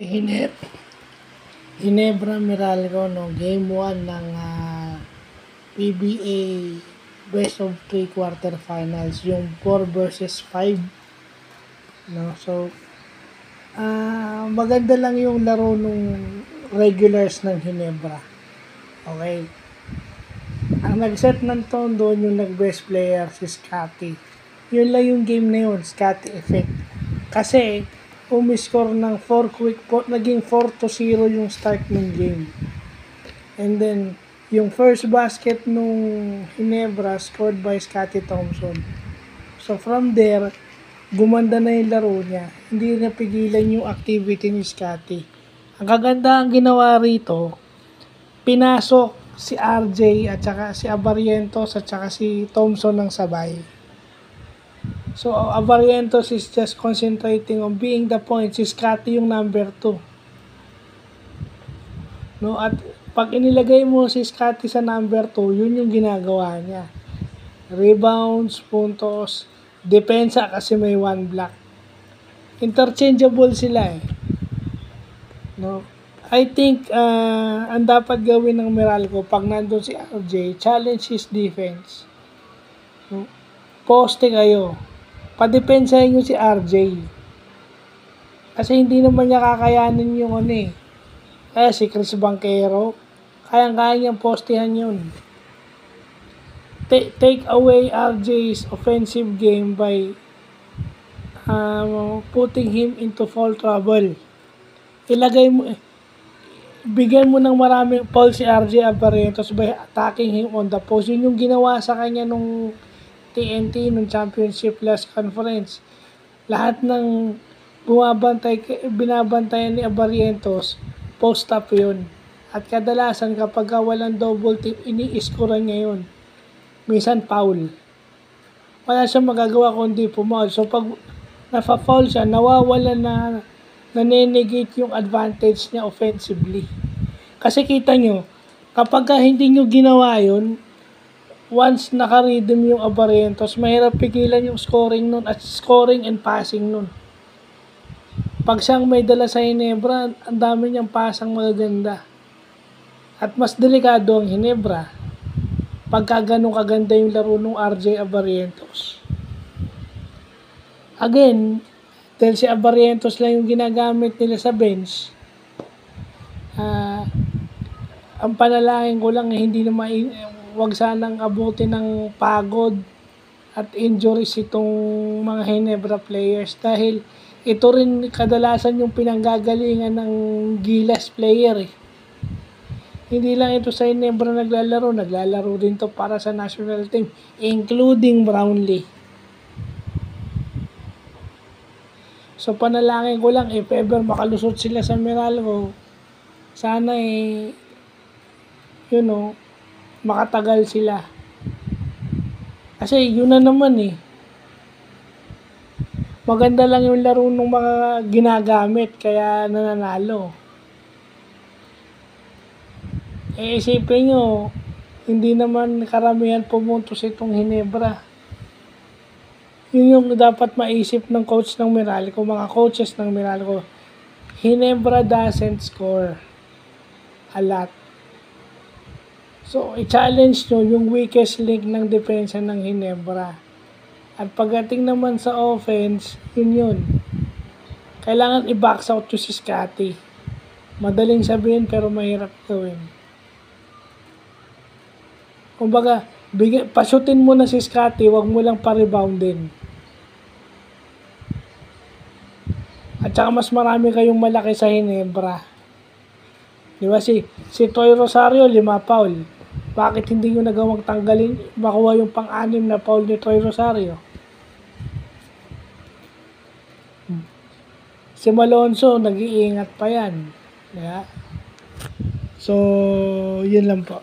Hine Ginebra Meralco, no, Game 1 ng PBA Best of 3 quarterfinals, yung 4 versus 5. No? So, maganda lang yung laro nung regulars ng Ginebra. Okay. Ang nag-set ng tone doon yung nag-best player, si Scotty. Yun lang yung game na yun, Scotty effect. Kasi, umiscore ng 4 quick po, naging 4-0 yung start ng game. And then, yung first basket nung Ginebra scored by Scotty Thompson. So from there, gumanda na yung laro niya. Hindi napigilan yung activity ni Scotty. Ang kagandahan ginawa rito, pinasok si RJ at saka si Abarrientos at saka si Thompson ng sabay. So, Abarrientos is just concentrating on being the point. Si Scotty yung number 2. No? At pag inilagay mo si Scotty sa number 2, yun yung ginagawa niya. Rebounds, puntos, depensa kasi may 1 block. Interchangeable sila eh. No? I think ang dapat gawin ng Meralco pag nandun si RJ, challenge his defense. No? Poste kayo. Padepensahin nyo si RJ. Kasi hindi naman niya kakayanin yung si Chris Banquero. Kayang-kaya niyang postehan yun. Take away RJ's offensive game by putting him into foul trouble. Bigyan mo ng maraming foul si RJ Abarrientos by attacking him on the post. Yun yung ginawa sa kanya nung TNT, nung championship last conference. Lahat ng binabantayan ni Abarrientos, post-up yun. At kadalasan kapag walang double team, ini-scorean niya yun. Minsan foul. Wala siyang magagawa kundi pumaul. So pag nafa-foul siya, nawawala na nanenegate yung advantage niya offensively. Kasi kita nyo, kapag hindi nyo ginawa yun, once naka-rhythm yung Abarrientos, mahirap pigilan yung scoring nun at scoring and passing nun. Pag siyang may dala sa Ginebra, ang dami niyang pasang magaganda. At mas delikado ang Ginebra pagka ganun kaganda yung laro ng RJ Abarrientos. Again, dahil si Abarrientos lang yung ginagamit nila sa bench, ang panalangin ko lang hindi na wag sanang abutin ng pagod at injuries itong mga Ginebra players dahil ito rin kadalasan yung pinanggagalingan ng Gilas player eh. Hindi lang ito sa Ginebra naglalaro din to para sa national team, including Brownlee. So panalangin ko lang, if ever makalusot sila sa Meralco, sana makatagal sila. Kasi yun na naman maganda lang yung laro ng mga ginagamit, kaya nananalo. Isipin nyo, hindi naman karamihan pumuntos itong Ginebra. Yun yung dapat maisip ng coach ng Meralco, mga coaches ng Meralco. Ginebra doesn't score a lot. So, i-challenge nyo yung weakest link ng depensa ng Ginebra. At pagdating naman sa offense, yun. Kailangan i-box out si Scotty. Madaling sabihin pero mahirap gawin. Kumbaga, pasutin mo na si Scotty, wag mo lang pa-reboundin. At saka mas marami kayong malaki sa Ginebra. Di ba si Troy Rosario, 5 foul. Bakit hindi nyo nagawang tanggalin, makuha yung pang-6 na foul ni Troy Rosario? Si Malonzo, nag-iingat pa yan. Yeah? So, yun lang po.